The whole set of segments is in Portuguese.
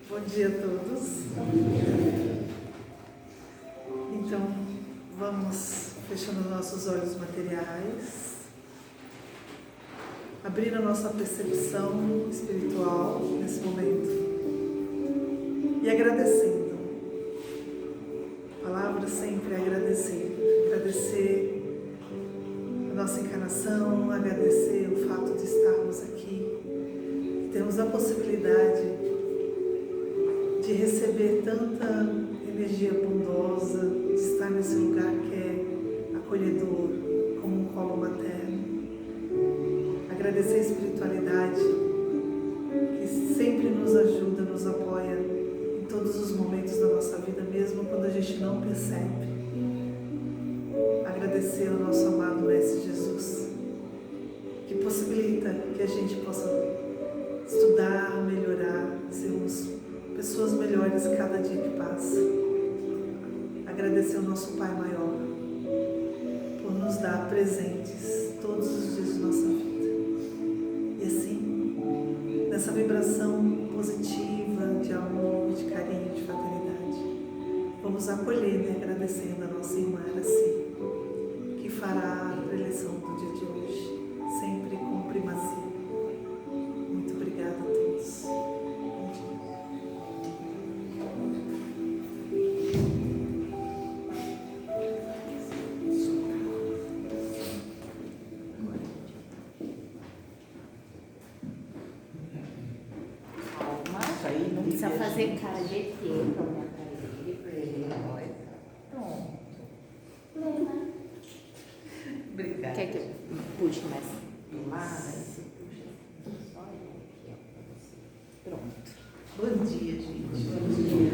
Bom dia a todos. Então, vamos fechando nossos olhos materiais, abrindo a nossa percepção espiritual nesse momento e agradecendo. A palavra sempre é agradecer. Agradecer a nossa encarnação, agradecer o fato de estarmos aqui, temos a possibilidade de receber tanta energia bondosa, de estar nesse lugar que é acolhedor, como um colo materno. Agradecer a espiritualidade que sempre nos ajuda, nos apoia em todos os momentos da nossa vida, mesmo quando a gente não percebe. Agradecer ao nosso amado Mestre Jesus, que possibilita que a gente possa estudar, melhorar, sermos pessoas melhores cada dia que passa. Agradecer ao nosso Pai Maior por nos dar presentes todos os dias de nossa vida. E assim, nessa vibração positiva de amor, de carinho, de fraternidade, vamos acolhendo e agradecendo a nossa irmã Araci, que fará a preleção do dia de hoje, sempre com primazia. Muito obrigada a todos. Bom dia. Não precisa fazer cara de ET para olhar para ele. Pronto. Lena. Obrigada. Quer que eu puxe mais do lado? Você puxa. Olha aqui, ó, para você. Pronto. Bom dia, gente. Bom dia.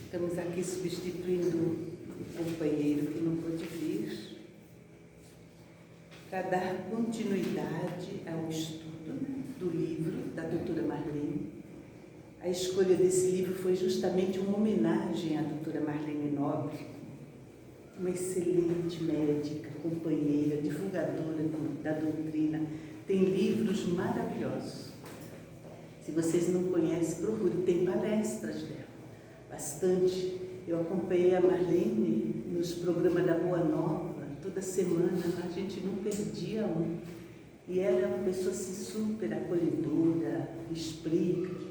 Estamos aqui substituindo um companheiro que não pôde vir para dar continuidade ao estudo do livro da doutora Marlene. A escolha desse livro foi justamente uma homenagem à doutora Marlene Nobre, uma excelente médica, companheira, divulgadora da doutrina. Tem livros maravilhosos. Se vocês não conhecem, procure, tem palestras dela, bastante. Eu acompanhei a Marlene nos programas da Boa Nova, toda semana, a gente não perdia um. E ela é uma pessoa assim, super acolhedora, explica,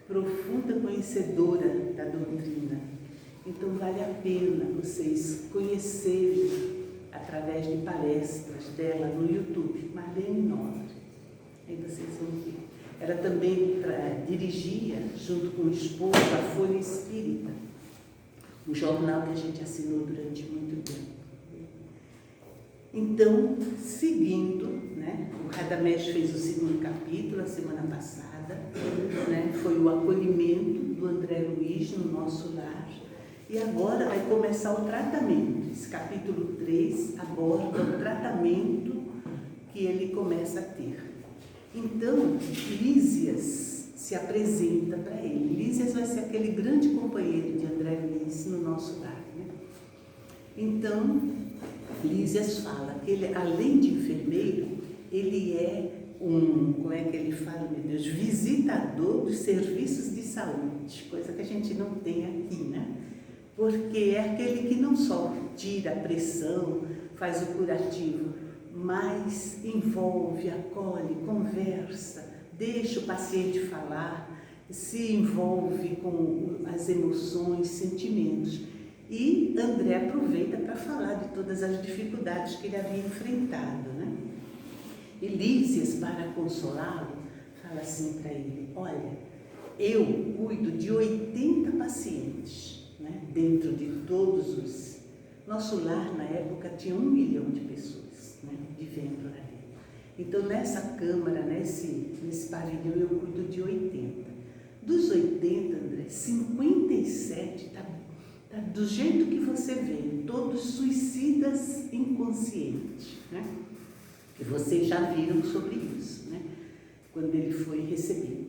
profunda conhecedora da doutrina. Então vale a pena vocês conhecerem através de palestras dela no YouTube, Marlene Nobre. Aí vocês vão ver. Ela também dirigia, junto com o esposo, a Folha Espírita, um jornal que a gente assinou durante muito tempo. Então, seguindo, né, o Radamés fez o segundo capítulo a semana passada, né, foi o acolhimento do André Luiz no nosso lar, e agora vai começar o tratamento. Esse capítulo 3 aborda o tratamento que ele começa a ter. Então, Lísias se apresenta para ele. Lísias vai ser aquele grande companheiro de André Luiz no nosso lar, né? Então, Lísias fala que ele, além de enfermeiro, ele é como é que ele fala, meu Deus, visitador dos serviços de saúde, coisa que a gente não tem aqui, né? Porque é aquele que não só tira a pressão, faz o curativo, mas envolve, acolhe, conversa, deixa o paciente falar, se envolve com as emoções, sentimentos. E André aproveita para falar de todas as dificuldades que ele havia enfrentado, né? E Lísias, para consolá-lo, fala assim para ele: olha, eu cuido de 80 pacientes, né? Dentro de todos os... Nosso lar, na época, tinha 1 milhão de pessoas, né? Vivendo ali. Então, nessa câmara, nesse pavilhão, eu cuido de 80. Dos 80, André, 57 está do jeito que você vê, todos suicidas inconscientes, né? E vocês já viram sobre isso, né? Quando ele foi recebido.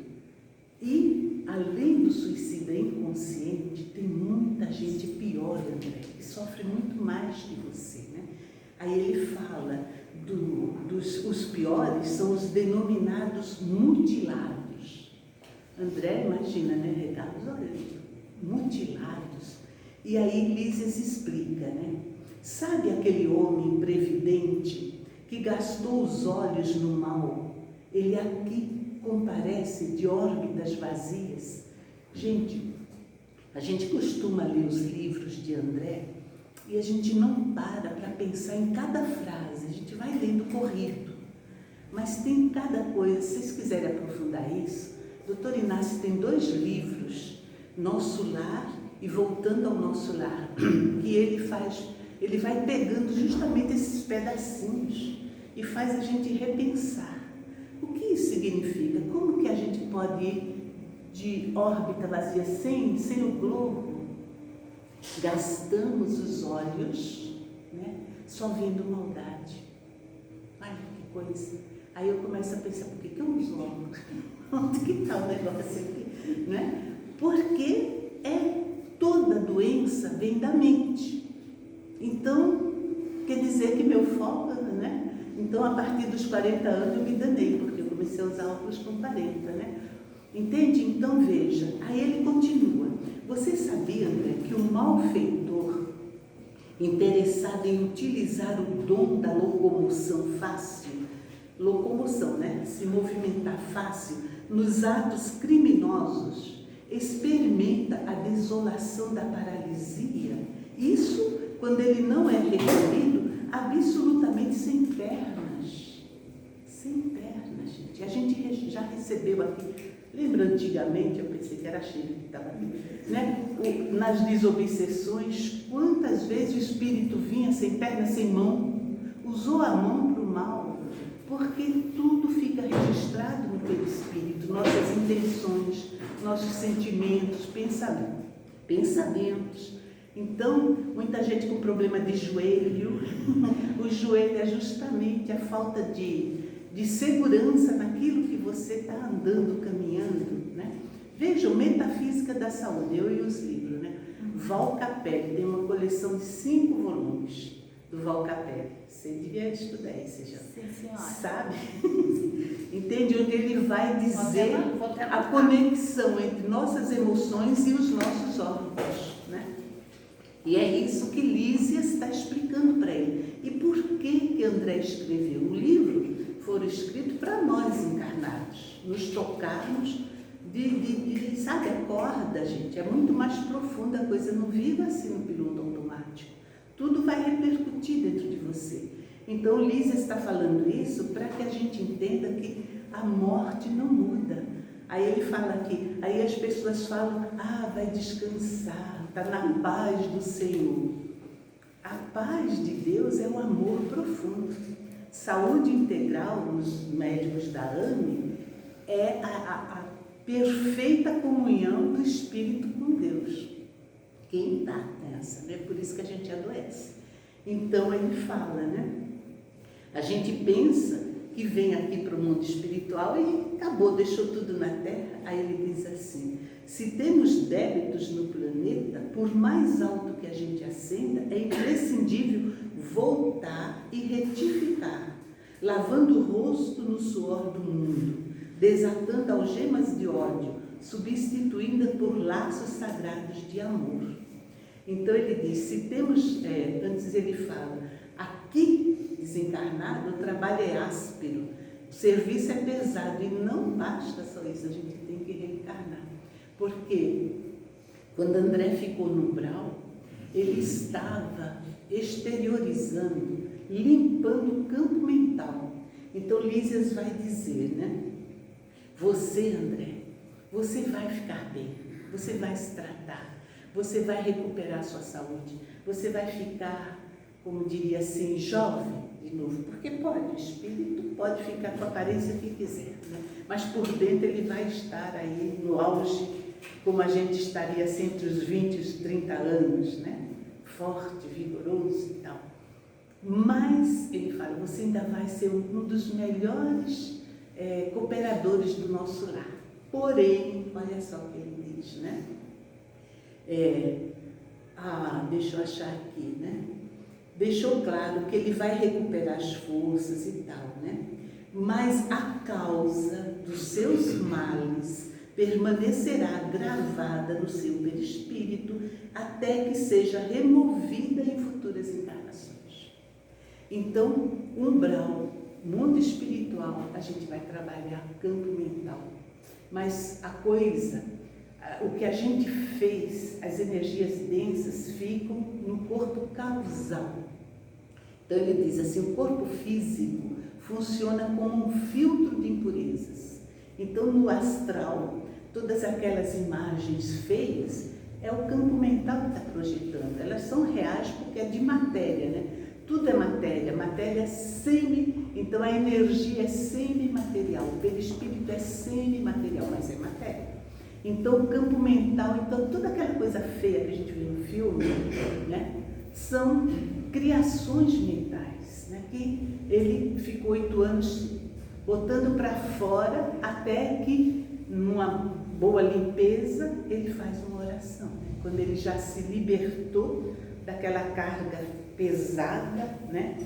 E, além do suicida inconsciente, tem muita gente pior, André, que sofre muito mais que você, né? Aí ele fala, os piores são os denominados mutilados. André, imagina, né? Regalos, olha, mutilados. E aí Lísias explica, né? Sabe aquele homem previdente que gastou os olhos no mal? Ele aqui comparece de órbitas vazias. Gente, a gente costuma ler os livros de André e a gente não para pensar em cada frase, a gente vai lendo corrido. Mas tem cada coisa, se vocês quiserem aprofundar isso, Dr. Inácio tem 2 livros, Nosso Lar e Voltando ao Nosso Lar, que ele vai pegando justamente esses pedacinhos e faz a gente repensar. O que isso significa? Como que a gente pode ir de órbita vazia sem o globo? Gastamos os olhos, né, só vendo maldade. Ai, que coisa. Aí eu começo a pensar, por que eu uso óculos? Onde que está o negócio aqui? Né? Porque toda doença vem da mente. Então, quer dizer que meu foco, né? Então, a partir dos 40 anos eu me danei, porque eu comecei a usar óculos com 40, né? Entende? Então, veja, aí ele continua. Você sabia, André, que o malfeitor, interessado em utilizar o dom da locomoção fácil, né? Se movimentar fácil, nos atos criminosos, experimenta a desolação da paralisia. Isso quando ele não é recolhido absolutamente sem pernas. Sem pernas, gente. A gente já recebeu aqui. Lembra antigamente, eu pensei que era a Sheila que estava aqui, né? Nas desobsessões, quantas vezes o espírito vinha sem perna, sem mão, usou a mão para o mal, porque tudo fica registrado no perispírito, nossas intenções, nossos sentimentos, pensamentos. Então, muita gente com problema de joelho, o joelho é justamente a falta de segurança naquilo que você está andando, caminhando, né? Vejam, Metafísica da Saúde, eu e os livros, né? Val Capelli tem uma coleção de 5 volumes do Val Capelli. Você devia estudar isso, já. Sim, senhora. Sabe? Entende? Onde ele vai dizer a conexão entre nossas emoções e os nossos órgãos, né? E é isso que Lísias está explicando para ele. E por que André escreveu? O livro foram escritos para nós encarnados, nos tocarmos sabe, acorda, gente, é muito mais profunda a coisa, não viva assim no piloto automático, tudo vai repercutir dentro de você. Então Lísias está falando isso para que a gente entenda que a morte não muda. Aí ele fala aqui, aí as pessoas falam, vai descansar, está na paz do Senhor. A paz de Deus é um amor profundo. Saúde integral, os médicos da AME, é a perfeita comunhão do Espírito com Deus. Quem está nessa, né? Por isso que a gente adoece. Então ele fala, né? A gente pensa que vem aqui para o mundo espiritual e acabou, deixou tudo na Terra. Aí ele diz assim, se temos débitos no planeta, por mais alto que a gente ascenda, é imprescindível voltar e retificar, lavando o rosto no suor do mundo, desatando algemas de ódio, substituindo por laços sagrados de amor. Então ele diz, se temos, antes ele fala, aqui desencarnado o trabalho é áspero, o serviço é pesado e não basta só isso, a gente tem que reencarnar. Porque quando André ficou no umbral, ele estava exteriorizando, limpando o campo mental. Então Lísias vai dizer, né? Você, André, você vai ficar bem, você vai se tratar, você vai recuperar a sua saúde, você vai ficar, como diria assim, jovem de novo, porque pode, o espírito pode ficar com a aparência que quiser, né? Mas por dentro ele vai estar aí no auge, como a gente estaria assim, entre os 20 e os 30 anos, né? Forte, vigoroso e tal. Mas, ele fala, você ainda vai ser um dos melhores cooperadores do nosso lar. Porém, olha só o que ele diz, né? Deixa eu achar aqui, né? Deixou claro que ele vai recuperar as forças e tal, né? Mas a causa dos seus males permanecerá gravada no seu perispírito até que seja removida em futuras encarnações. Então, umbral, mundo espiritual, a gente vai trabalhar campo mental. Mas a coisa, o que a gente fez, as energias densas ficam no corpo causal. Então ele diz assim, o corpo físico funciona como um filtro de impurezas. Então no astral, todas aquelas imagens feias, é o campo mental que está projetando. Elas são reais porque é de matéria, né? Tudo é matéria, matéria é então a energia é semimaterial, o perispírito é semimaterial, mas é matéria. Então o campo mental, então toda aquela coisa feia que a gente vê no filme, né, são criações mentais, né, que ele ficou 8 anos botando para fora até que, numa boa limpeza, ele faz uma oração. Né? Quando ele já se libertou daquela carga pesada, né?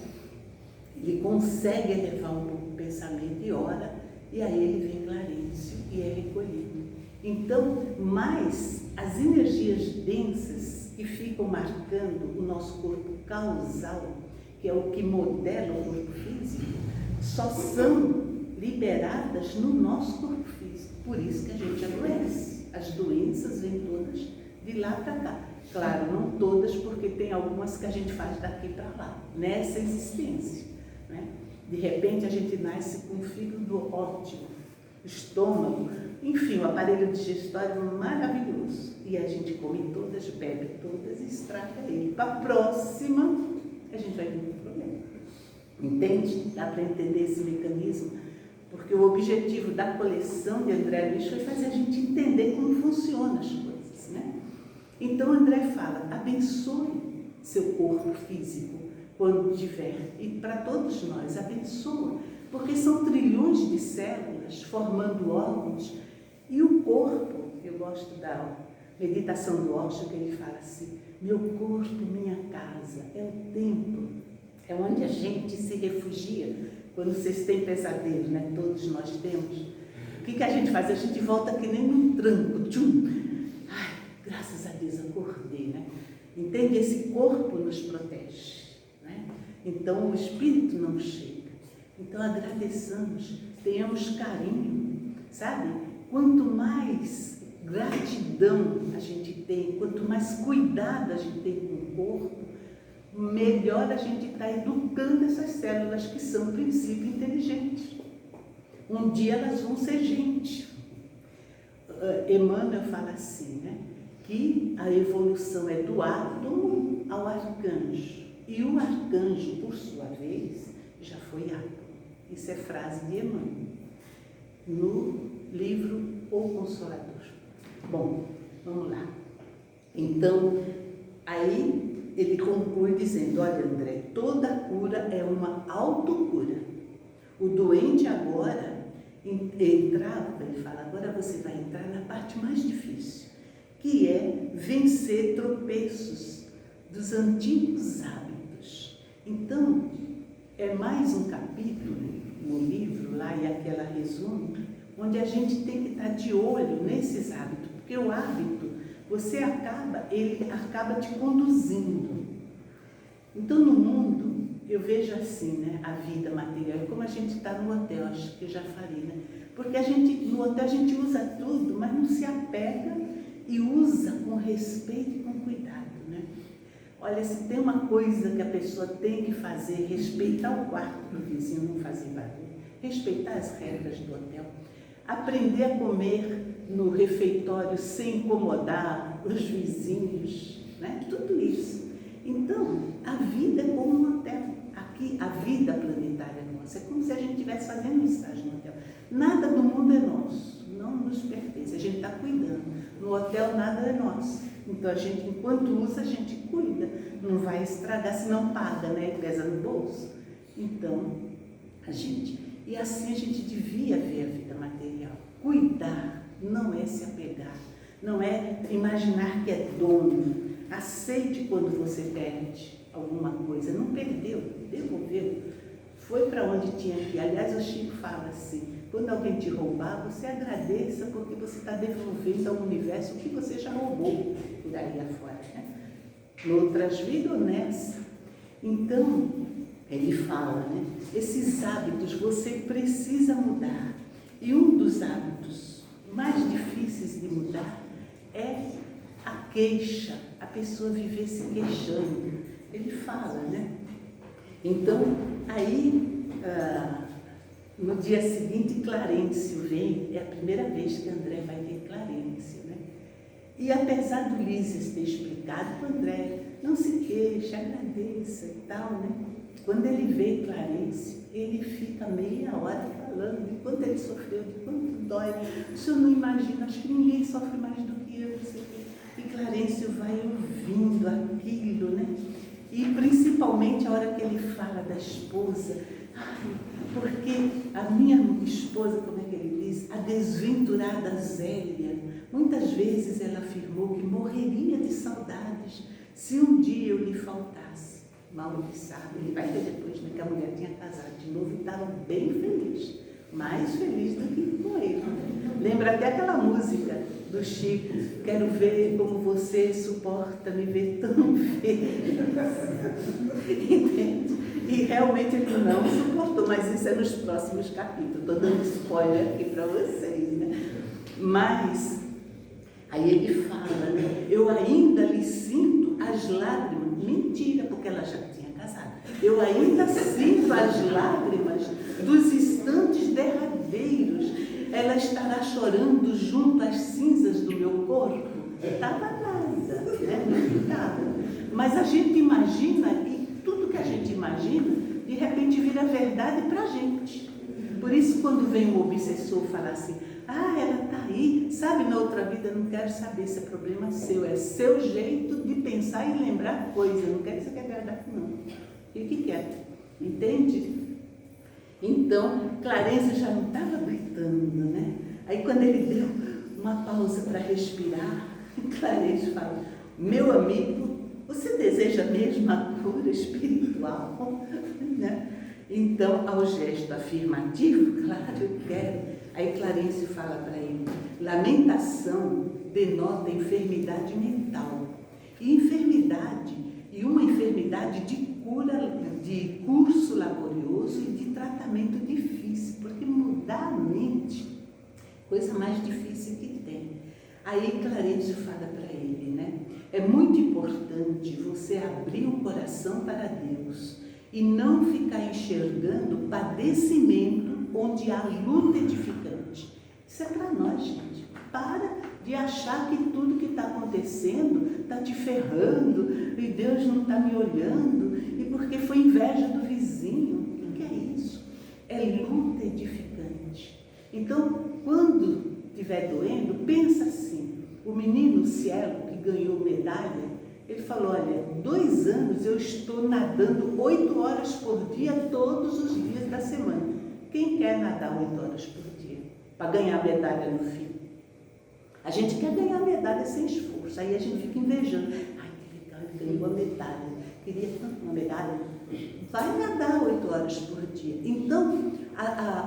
Ele consegue elevar um pouco o pensamento e ora, e aí ele vem Clarencio e é recolhido. Então, mas as energias densas que ficam marcando o nosso corpo causal, que é o que modela o corpo físico, só são liberadas no nosso corpo físico. Por isso que a gente adoece. As doenças vêm todas de lá para cá. Claro, não todas, porque tem algumas que a gente faz daqui para lá, nessa existência. Né? De repente a gente nasce com o fígado ótimo, estômago, enfim, o aparelho digestório maravilhoso. E a gente come todas, bebe todas e estraga ele. Para a próxima, a gente vai ter um problema. Entende? Dá para entender esse mecanismo? Porque o objetivo da coleção de André Luiz foi fazer a gente entender como funcionam as coisas, né? Então André fala, abençoe seu corpo físico quando tiver, e para todos nós, abençoa, porque são trilhões de células formando órgãos, e o corpo, eu gosto da meditação do Osho, que ele fala assim, meu corpo, minha casa, é o templo, é onde a gente se refugia, quando vocês têm pesadelo, né? Todos nós temos. O que a gente faz? A gente volta que nem num tranco, tchum. Ai, graças a Deus acordei, né? Entende? Esse corpo nos protege, né? Então o espírito não chega. Então agradeçamos, tenhamos carinho, sabe? Quanto mais gratidão a gente tem, quanto mais cuidado a gente tem com o corpo, melhor a gente está educando essas células que são princípio inteligente. Um dia elas vão ser gente. Emmanuel fala assim, né? Que a evolução é do átomo ao arcanjo. E o arcanjo, por sua vez, já foi átomo. Isso é frase de Emmanuel, no livro O Consolador. Bom, vamos lá. Então, aí ele conclui dizendo, olha André, toda cura é uma autocura. O doente agora entrava, ele fala, agora você vai entrar na parte mais difícil, que é vencer tropeços dos antigos hábitos. Então, é mais um capítulo no livro, lá e aquela resumo, onde a gente tem que estar de olho nesses hábitos, porque o hábito, ele acaba te conduzindo. Então, no mundo, eu vejo assim, né, a vida material, como a gente está no hotel, acho que eu já falei, né? Porque no hotel a gente usa tudo, mas não se apega e usa com respeito e com cuidado, né? Olha, se tem uma coisa que a pessoa tem que fazer, respeitar o quarto do vizinho, não fazer barulho, respeitar as regras do hotel, aprender a comer no refeitório sem incomodar os vizinhos, né? Tudo isso. Então, a vida é como um hotel. Aqui, a vida planetária é nossa. É como se a gente estivesse fazendo um estágio no hotel. Nada do mundo é nosso, não nos pertence. A gente está cuidando. No hotel, nada é nosso. Então, a gente, enquanto usa, a gente cuida. Não vai estragar, senão paga, né? E pesa no bolso. Então, e assim a gente devia ver a vida material. Cuidar não é se apegar, não é imaginar que é dono. Aceite quando você perde alguma coisa. Não perdeu, devolveu. Foi para onde tinha que ir. Aliás, o Chico fala assim, Quando alguém te roubar, você agradeça, porque você está devolvendo ao universo o que você já roubou por aí afora, né? Noutras vidas ou nessa. Então, ele fala, né? Esses hábitos você precisa mudar. E um dos hábitos mais difíceis de mudar é a queixa, a pessoa viver se queixando. Ele fala, né? Então, aí, no dia seguinte, Clarencio vem, é a primeira vez que André vai ver Clarencio, né? E apesar do Ulisses ter explicado para André, não se queixa, agradeça e tal, né? Quando ele vê Clarencio, ele fica meia hora falando de quanto ele sofreu, de quanto dói. O senhor não imagina, acho que ninguém sofre mais do que eu, não sei o quê. E Clarencio vai ouvindo aquilo, né? E principalmente a hora que ele fala da esposa, porque a minha esposa, como é que ele diz? A desventurada Zélia, muitas vezes ela afirmou que morreria de saudades se um dia eu lhe faltasse. Mal ele sabe, ele vai ver depois, né, que a mulher tinha casado de novo e estava bem feliz, mais feliz do que com ele. Lembra até aquela música do Chico, quero ver como você suporta me ver tão feliz. Entende? E realmente ele não suportou, mas isso é nos próximos capítulos. Estou dando spoiler aqui para vocês, né? Mas, aí ele fala, né? Eu ainda lhe sinto as lágrimas. Mentira, porque ela já tinha casado. Eu ainda sinto as lágrimas dos instantes derradeiros. Ela estará chorando junto às cinzas do meu corpo. Estava nada, né? Não estava. Mas a gente imagina, e tudo que a gente imagina, de repente vira verdade para a gente. Por isso, quando vem um obsessor falar assim, ela está aí, sabe, na outra vida, não quero saber se é problema seu, é seu jeito de pensar e lembrar coisa, não quero dizer que é verdade, não. Fique quieto, entende? Então, Clarencio já não estava gritando, né? Aí quando ele deu uma pausa para respirar, Clarencio fala, meu amigo, você deseja mesmo a cura espiritual? Né? Então, ao gesto afirmativo, claro, eu quero. Aí Clarencio fala para ele, lamentação denota enfermidade mental. E enfermidade, e uma enfermidade de cura, de curso laborioso e de tratamento difícil, porque mudar a mente, coisa mais difícil que tem. Aí Clarencio fala para ele, né? É muito importante você abrir o coração para Deus e não ficar enxergando padecimento onde há luta edificante. Isso é para nós, gente. Para de achar que tudo que está acontecendo está te ferrando e Deus não está me olhando e porque foi inveja do vizinho. O que é isso? É luta edificante. Então, quando estiver doendo, pensa assim. O menino Cielo, que ganhou medalha, ele falou, olha, 2 anos eu estou nadando 8 horas por dia, todos os dias da semana. Quem quer nadar 8 horas por dia para ganhar medalha no fim? A gente quer ganhar medalha sem esforço, aí a gente fica invejando. Ai, que legal, ele ganhou a medalha, queria tanto uma medalha. Vai nadar 8 horas por dia. Então,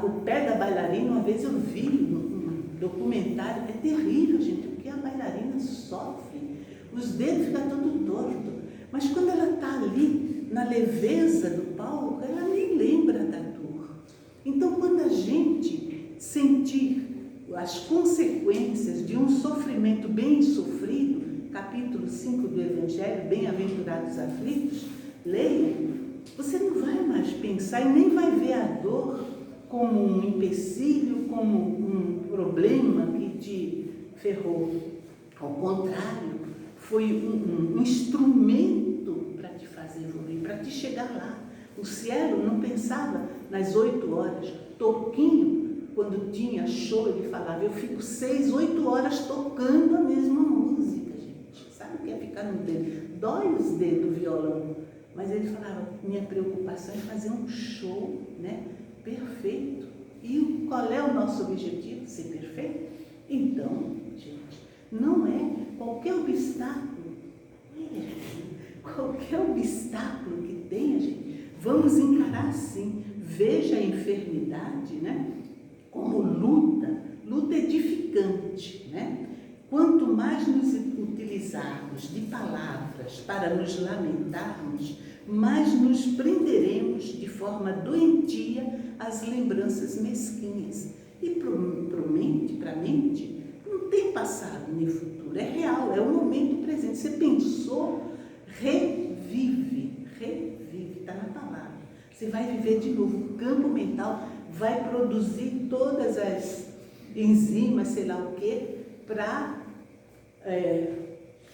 o pé da bailarina, uma vez eu vi um documentário, é terrível, gente, porque a bailarina sofre, os dedos ficam todo torto. Mas quando ela está ali, na leveza do palco, ela nem lembra da dor. Então, quando a gente sentir as consequências de um sofrimento bem sofrido, capítulo 5 do Evangelho, bem-aventurados aflitos, leia, você não vai mais pensar e nem vai ver a dor como um empecilho, como um problema que te ferrou. Ao contrário, foi um instrumento para te fazer evoluir, para te chegar lá. O Cielo não pensava nas 8 horas. Toquinho, quando tinha show, ele falava, eu fico 6, 8 horas tocando a mesma música, gente. Sabe o que é ficar no dedo? Dói os dedos do violão. Mas ele falava, minha preocupação é fazer um show, né, perfeito. E qual é o nosso objetivo? Ser perfeito? Então, gente, não é qualquer obstáculo. Qualquer obstáculo que tenha, gente, vamos encarar assim. Veja a enfermidade, né, como luta edificante, né? Quanto mais nos utilizarmos de palavras para nos lamentarmos, mais nos prenderemos de forma doentia às lembranças mesquinhas. E para a mente, não tem passado nem futuro, é real, é o momento presente. Você pensou, revive, está na palavra. Você vai viver de novo, o campo mental vai produzir todas as enzimas, sei lá o quê, para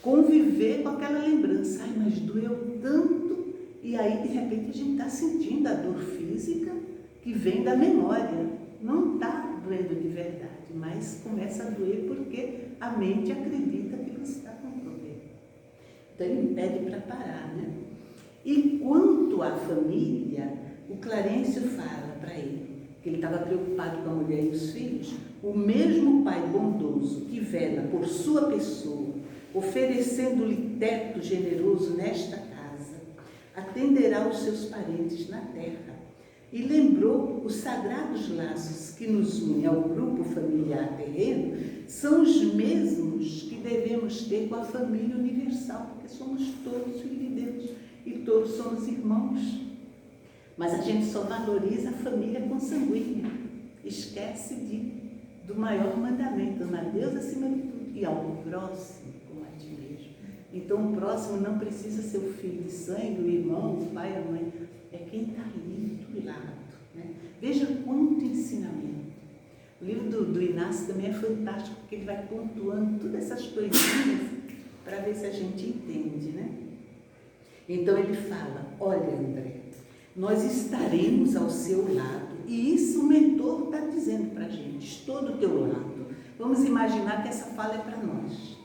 conviver com aquela lembrança. Ai, mas doeu tanto. E aí, de repente, a gente está sentindo a dor física que vem da memória. Não está doendo de verdade, mas começa a doer porque a mente acredita que você está com problema. Então, ele pede para parar, né? E quanto à família, o Clarencio fala para ele que ele estava preocupado com a mulher e os filhos. O mesmo Pai bondoso que vela por sua pessoa, oferecendo-lhe teto generoso nesta casa, atenderá os seus parentes na terra. E lembrou os sagrados laços que nos unem ao grupo familiar terreno, são os mesmos que devemos ter com a família universal, porque somos todos filhos de Deus e todos somos irmãos. Mas a gente só valoriza a família consanguínea, esquece do maior mandamento, amar a Deus acima de tudo e ao próximo como a ti mesmo. Então o próximo não precisa ser o filho de sangue, o irmão, o pai, a mãe, é quem está ali do lado, né? Veja quanto ensinamento. O livro do Inácio também é fantástico, porque ele vai pontuando todas essas coisinhas para ver se a gente entende, né? Então ele fala, olha André, nós estaremos ao seu lado, e isso o mentor está dizendo para a gente, estou do teu lado. Vamos imaginar que essa fala é para nós.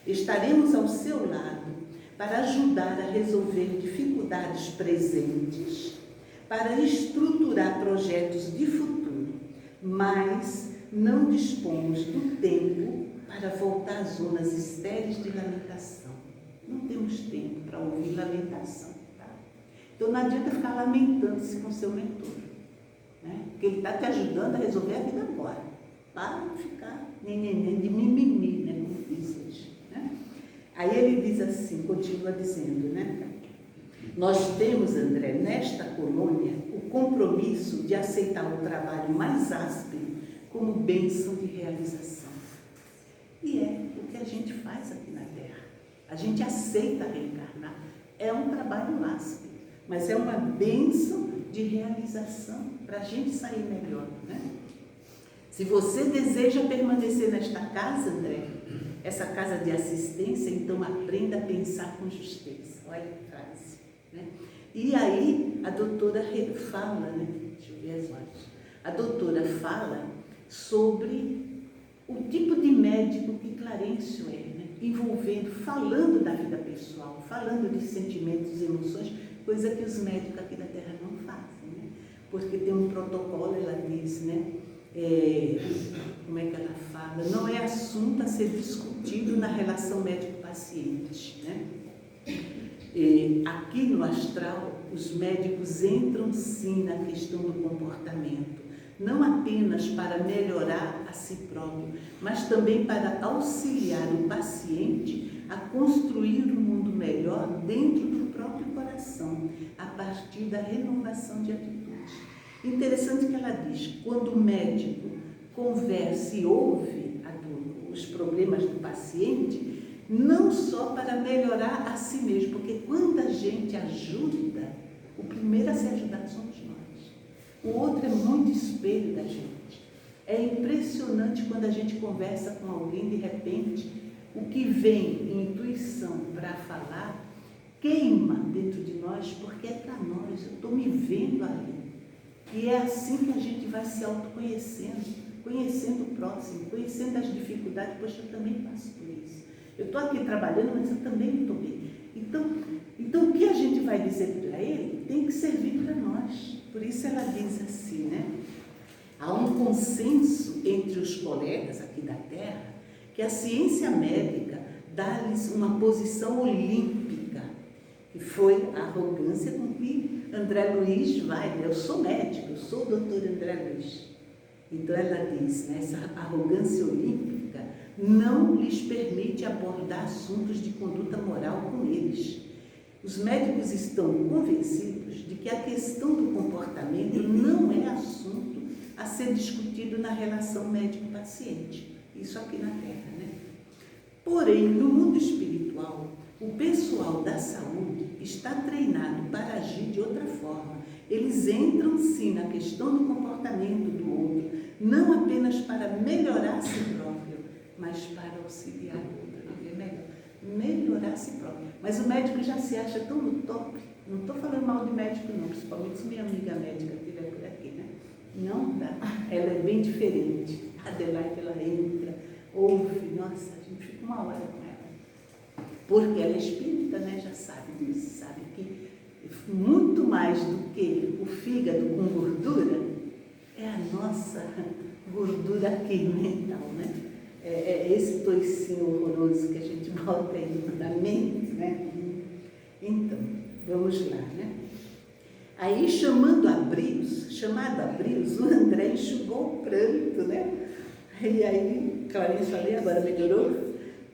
Estaremos ao seu lado para ajudar a resolver dificuldades presentes, para estruturar projetos de futuro, mas não dispomos do tempo para voltar às zonas estéreis de lamentação. Não temos tempo para ouvir lamentação. Então não adianta ficar lamentando-se com o seu mentor, né? Porque ele está te ajudando a resolver a vida agora. Para de ficar de mimimi, né? Como diz hoje, né? Aí ele diz assim, continua dizendo, né? Nós temos, André, nesta colônia, o compromisso de aceitar o trabalho mais áspero como bênção de realização. E é o que a gente faz aqui na Terra. A gente aceita reencarnar. É um trabalho áspero, mas é uma bênção de realização para a gente sair melhor, né? Se você deseja permanecer nesta casa, André, essa casa de assistência, então aprenda a pensar com justeza. Olha que frase, né? E aí a doutora fala, né? Deixa eu ver as olhos. A doutora fala sobre o tipo de médico que Clarencio é, né? Envolvendo, falando da vida pessoal, falando de sentimentos e emoções, coisa que os médicos aqui da Terra não fazem, né? Porque tem um protocolo, ela diz, né? Como é que ela fala? Não é assunto a ser discutido na relação médico-paciente, né? Aqui no astral, os médicos entram sim na questão do comportamento, não apenas para melhorar a si próprio, mas também para auxiliar o paciente a construir um mundo melhor dentro do próprio coração, a partir da renovação de atitudes. Interessante que ela diz, quando o médico conversa e ouve os problemas do paciente, não só para melhorar a si mesmo, porque quando a gente ajuda, o primeiro a ser ajudado somos nós. O outro é muito espelho da gente. É impressionante quando a gente conversa com alguém, de repente, o que vem em intuição para falar, queima dentro de nós, porque é para nós, eu estou me vendo ali. E é assim que a gente vai se autoconhecendo, conhecendo o próximo, conhecendo as dificuldades. Poxa, eu também passo por isso. Eu estou aqui trabalhando, mas eu também estou bem. Então, o que a gente vai dizer para ele tem que servir para nós. Por isso ela diz assim, né? Há um consenso entre os colegas aqui da Terra que a ciência médica dá-lhes uma posição olímpica, que foi a arrogância com que André Luiz vai. Eu sou médico, eu sou o doutor André Luiz. Então ela diz, né, essa arrogância olímpica não lhes permite abordar assuntos de conduta moral com eles. Os médicos estão convencidos de que a questão do comportamento não é assunto a ser discutido na relação médico-paciente. Isso aqui na Terra, né? Porém, no mundo espiritual, o pessoal da saúde está treinado para agir de outra forma. Eles entram sim na questão do comportamento do outro, não apenas para melhorar a si próprio, mas para auxiliar o outro a viver melhor. Melhorar a si próprio. Mas o médico já se acha tão no top. Não estou falando mal de médico não, principalmente se minha amiga médica estiver por aqui, né? Não dá. Ela é bem diferente. A Adelaide, ela entra, ouve, nossa, a gente fica uma hora com ela. Porque ela é espírita, né? Já sabe disso, sabe que muito mais do que o fígado com gordura, é a nossa gordura aqui mental, né? É esse toicinho horroroso que a gente bota aí na mente, né? Então, vamos lá, né? Aí, chamado a brios, o André enxugou o pranto, né? E aí, Clarice, falei, agora melhorou?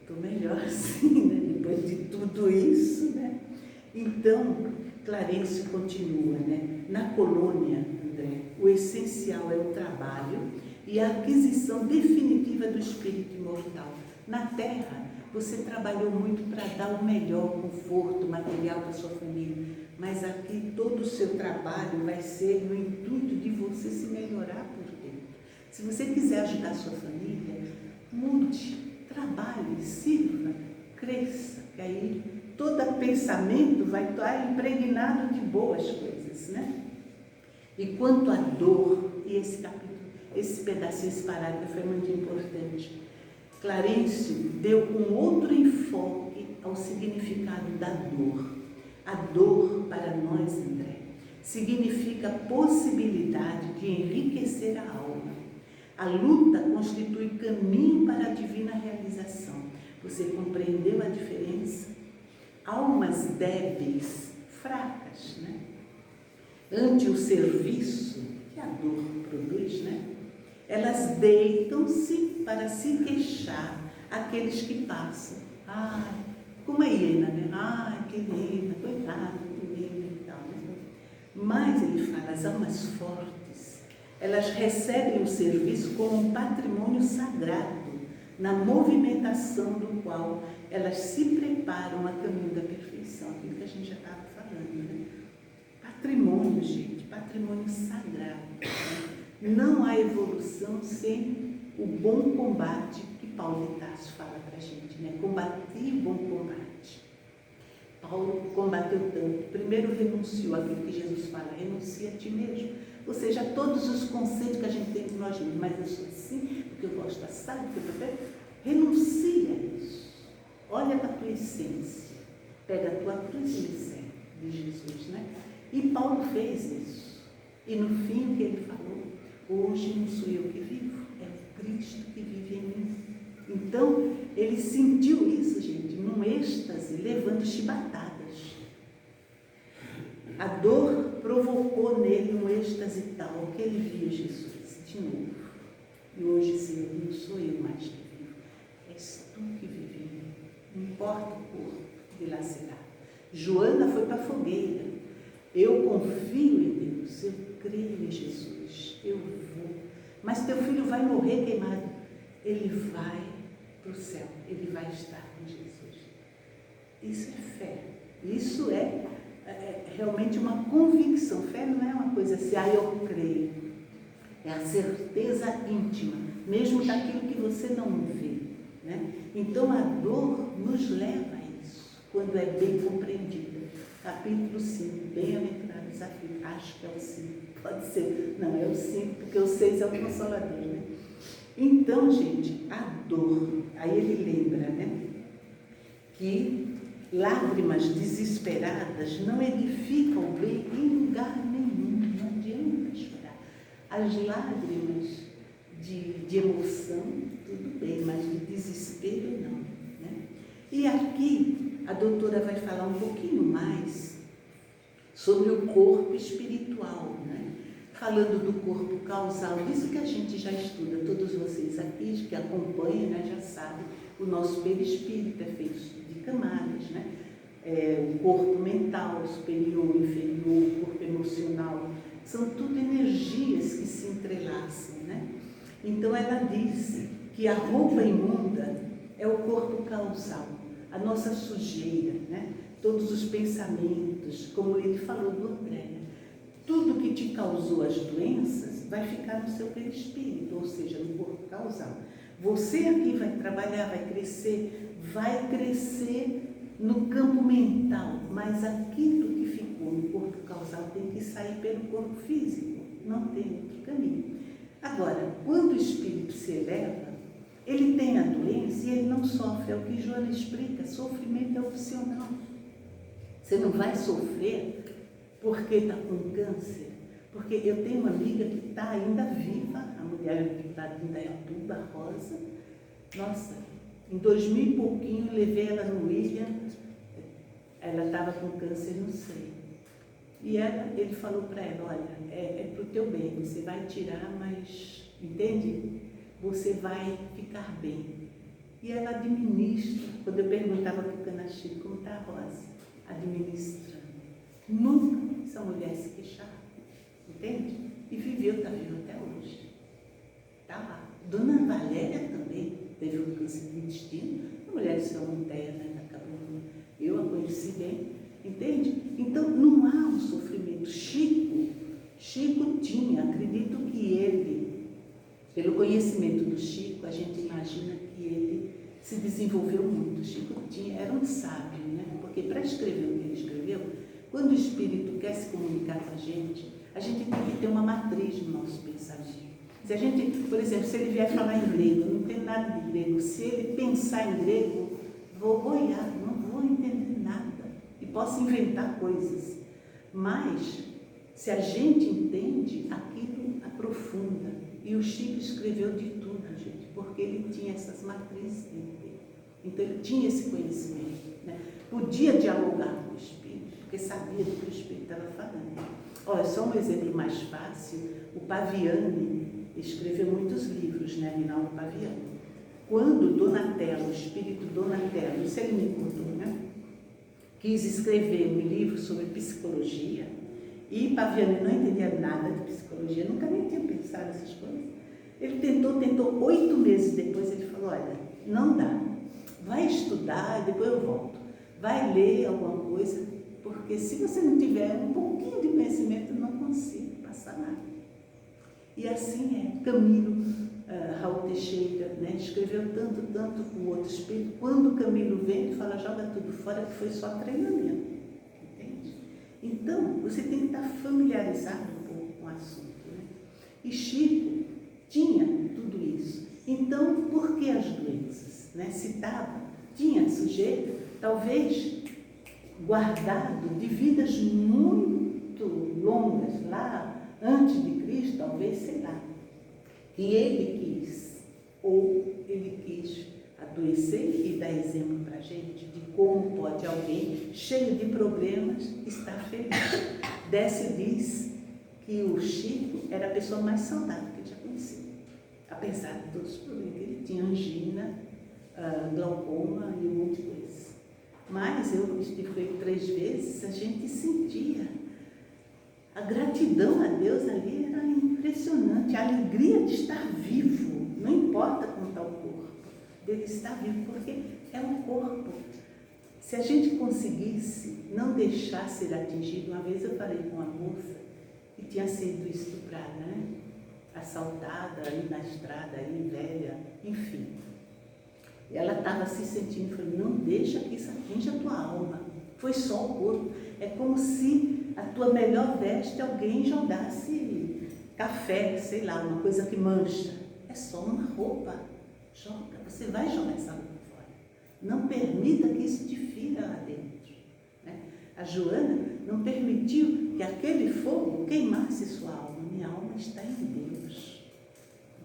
Estou melhor, sim, né? Depois de tudo isso, né? Então, Clarice continua, né? Na colônia, André, o essencial é o trabalho e a aquisição definitiva do espírito imortal. Na Terra, você trabalhou muito para dar o melhor conforto material para sua família, mas aqui todo o seu trabalho vai ser no intuito de você se melhorar por dentro. Se você quiser ajudar a sua família, mude, trabalhe, sirva, cresça, que aí todo pensamento vai estar impregnado de boas coisas, né? E quanto à dor, e esse capítulo, esse pedacinho, esse parágrafo foi muito importante. Clarencio deu um outro enfoque ao significado da dor. A dor, para nós, André, significa possibilidade de enriquecer a alma. A luta constitui caminho para a divina realização. Você compreendeu a diferença? Almas débeis, fracas, né? Ante o serviço que a dor produz, né? Elas deitam-se para se queixar aqueles que passam. Ai, como a hiena, né? Ai, que hiena, coitada, que hiena e tal, né? Mas ele fala, as almas fortes, elas recebem o serviço como um patrimônio sagrado, na movimentação do qual elas se preparam a caminho da perfeição, aquilo que a gente já estava falando, né? Patrimônio, gente, patrimônio sagrado. Né? Não há evolução sem o bom combate que Paulo de Tarso fala para a gente, né? Combati o bom combate. Paulo combateu tanto. Primeiro renunciou àquilo que Jesus fala, renuncia a ti mesmo. Ou seja, todos os conceitos que a gente tem de nós mesmos, mas eu sou assim, porque eu gosto assado, porque eu prefiro. Renuncia a isso. Olha para a tua essência. Pega a tua cruz e me segue, de Jesus, né? E Paulo fez isso. E no fim, o que ele falou? Hoje não sou eu que vivo, é o Cristo que vive em mim. Então, ele sentiu isso, gente, num êxtase, levando chibatadas. A dor provocou nele um êxtase tal que ele via Jesus de novo. E hoje, Senhor, não sou eu mais que vivo, és tu que vive em mim. Não importa o corpo dilacerado. Joana foi para a fogueira. Eu confio em Deus, eu creio em Jesus, eu vou. Mas teu filho vai morrer queimado. Ele vai para o céu, ele vai estar com Jesus. Isso é fé, isso é realmente uma convicção. Fé não é uma coisa assim, eu creio. É a certeza íntima, mesmo daquilo que você não vê. Né? Então a dor nos leva a isso, quando é bem compreendida. Capítulo 5, bem-aventurados aflitos. Acho que é o 5, pode ser. Não, é o 5, porque o 6 é o Consolador, né? Então, gente, a dor, aí ele lembra, né? Que lágrimas desesperadas não edificam o bem em lugar nenhum, não adianta chorar. As lágrimas de emoção, tudo bem, mas de desespero não, né? E aqui a doutora vai falar um pouquinho mais sobre o corpo espiritual, né? falando do corpo causal, isso que a gente já estuda, todos vocês aqui que acompanham, né, já sabem, o nosso perispírito é feito de camadas, né? O corpo mental, superior, inferior, o corpo emocional, são tudo energias que se entrelaçam, né? Então ela disse que a roupa imunda é o corpo causal, a nossa sujeira, né? Todos os pensamentos, como ele falou do André, tudo que te causou as doenças vai ficar no seu perispírito, ou seja, no corpo causal. Você aqui vai trabalhar, vai crescer no campo mental, mas aquilo que ficou no corpo causal tem que sair pelo corpo físico, não tem outro caminho. Agora, quando o espírito se eleva, ele tem a doença e ele não sofre, é o que Joana explica, sofrimento é opcional. Você não vai sofrer porque está com câncer, porque eu tenho uma amiga que está ainda viva, a mulher da Indaiatuba, Rosa. Nossa, em 2000 e pouquinho levei ela no William, ela estava com câncer no seio. E ele falou para ela, olha, é para o teu bem, você vai tirar, mas, entende? Você vai ficar bem. E ela administra, quando eu perguntava para o Canachico, como está a Rosa? Administrando. Nunca essa mulher se queixava, entende? E viveu, está viva até hoje. Está lá. Dona Valéria também teve um câncer de intestino, a mulher de São Monteia, né? Eu a conheci bem, entende? Então não há um sofrimento. Chico tinha, acredito que ele, pelo conhecimento do Chico, a gente imagina que ele se desenvolveu muito. Chico era um sábio, né? Porque para escrever o que ele escreveu, quando o espírito quer se comunicar com a gente tem que ter uma matriz no nosso pensamento. Se a gente, por exemplo, se ele vier falar em grego, eu não tenho nada de grego, se ele pensar em grego, vou boiar, não vou entender nada e posso inventar coisas. Mas, se a gente entende, aquilo aprofunda. E o Chico escreveu de tudo, gente, porque ele tinha essas matrizes dele. Então, ele tinha esse conhecimento, né? Podia dialogar com o espírito, porque sabia do que o espírito estava falando. Olha, só um exemplo mais fácil, o Paviani escreveu muitos livros, né, Rinaldo Paviani. Quando Donatello, o espírito Donatello, isso ele me contou, né, quis escrever um livro sobre psicologia, e Paviani não entendia nada de psicologia, nunca nem tinha pensado nessas coisas. Ele tentou, 8 meses depois ele falou, olha, não dá, vai estudar e depois eu volto, vai ler alguma coisa, porque se você não tiver um pouquinho de conhecimento, eu não consigo passar nada. E assim é. Camilo Raul Teixeira, né, escreveu tanto com o outro espírito. Quando o Camilo vem, ele fala, joga tudo fora, que foi só treinamento. Entende? Então, você tem que estar familiarizado um pouco com o assunto, né? E Chico tinha tudo isso. Então, por que as doenças? Né? Tinha sujeito, talvez guardado de vidas muito longas, lá antes de Cristo, talvez, sei lá, que ele quis, ou ele quis adoecer e dar exemplo para a gente de como pode alguém cheio de problemas estar feliz. Décio diz que o Chico era a pessoa mais saudável que ele já conhecia, apesar de todos os problemas que ele tinha, angina, glaucoma e um monte de coisa. Mas eu estive com ele 3 vezes, a gente sentia a gratidão a Deus ali, era impressionante, a alegria de estar vivo, não importa como está o corpo, dele estar vivo, porque é um corpo. Se a gente conseguisse não deixar ser atingido, uma vez eu falei com uma moça que tinha sido estuprada, né? Assaltada ali na estrada, ali velha, enfim. E ela estava se sentindo, eu falei, não deixa que isso atinja a tua alma, foi só o corpo. É como se a tua melhor veste alguém jogasse café, sei lá, uma coisa que mancha. É só uma roupa, joga, você vai jogar essa roupa fora. Não permita que isso te fira lá dentro, né? A Joana não permitiu que aquele fogo queimasse sua alma. Minha alma está em Deus.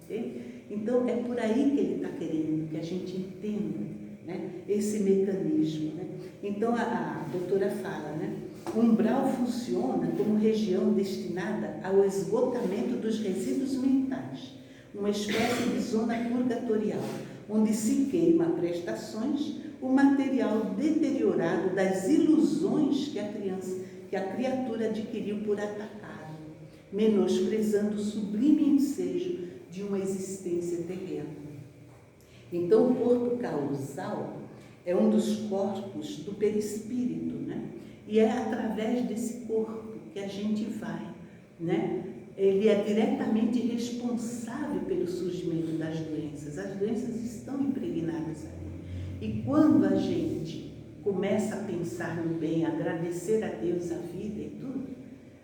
Entende? Então, é por aí que ele está querendo que a gente entenda, né, esse mecanismo, né? Então, a doutora fala, né, O umbral funciona como região destinada ao esgotamento dos resíduos mentais, uma espécie de zona purgatorial, onde se queima a prestações o material deteriorado das ilusões que a criatura adquiriu por atacá-lo, menosprezando o sublime ensejo de uma existência terrena. Então, o corpo causal é um dos corpos do perispírito, né? E é através desse corpo que a gente vai, né? Ele é diretamente responsável pelo surgimento das doenças. As doenças estão impregnadas ali. E quando a gente começa a pensar no bem, agradecer a Deus a vida e tudo,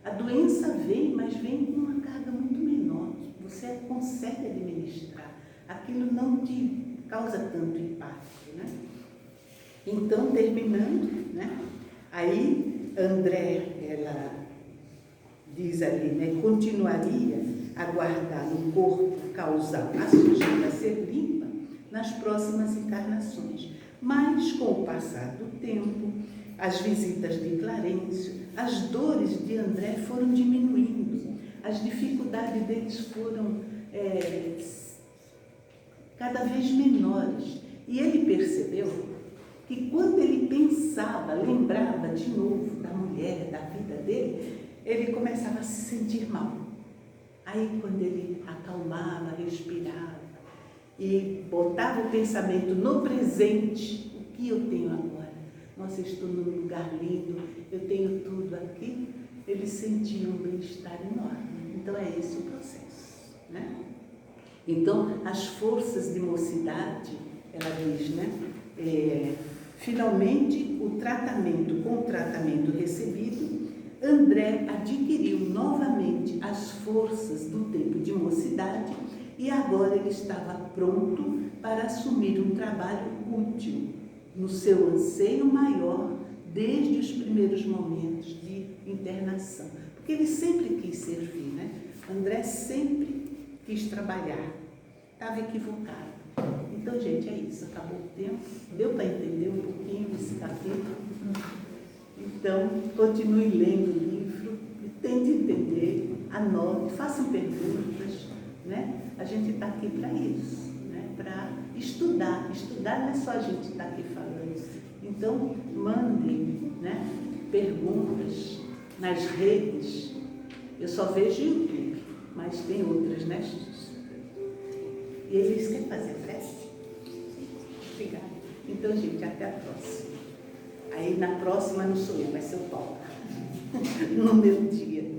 a doença vem, mas vem com uma carga muito menor. Você consegue administrar. Aquilo não te causa tanto impacto, né? Então, terminando, né? Aí, André, ela diz ali, né? Continuaria a guardar no corpo causal a sujeira a ser limpa nas próximas encarnações. Mas, com o passar do tempo, as visitas de Clarencio, as dores de André foram diminuindo, as dificuldades deles foram cada vez menores. E ele percebeu que quando ele pensava, lembrava de novo da mulher, da vida dele, ele começava a se sentir mal. Aí, quando ele acalmava, respirava e botava o pensamento no presente, o que eu tenho agora? Nossa, eu estou num lugar lindo, eu tenho tudo aqui. Ele sentia um bem-estar enorme. Então, é esse o processo, né? Então, as forças de mocidade, ela diz, né? Finalmente, com o tratamento recebido, André adquiriu novamente as forças do tempo de mocidade e agora ele estava pronto para assumir um trabalho útil no seu anseio maior desde os primeiros momentos de internação. Porque ele sempre quis servir, né? André sempre quis trabalhar, estava equivocado. Então, gente, é isso, acabou o tempo. Deu para entender um pouquinho esse capítulo? Então, continue lendo o livro, tente entender, anote, façam perguntas, né? A gente está aqui para isso, né? Para estudar. Estudar não é só a gente estar aqui falando. Então, mandem, né? Perguntas nas redes. Eu só vejo YouTube, mas tem outras, né? E eles querem fazer prece? Obrigada. Então, gente, até a próxima. Aí, na próxima não sou eu, vai ser o Paulo. No meu dia.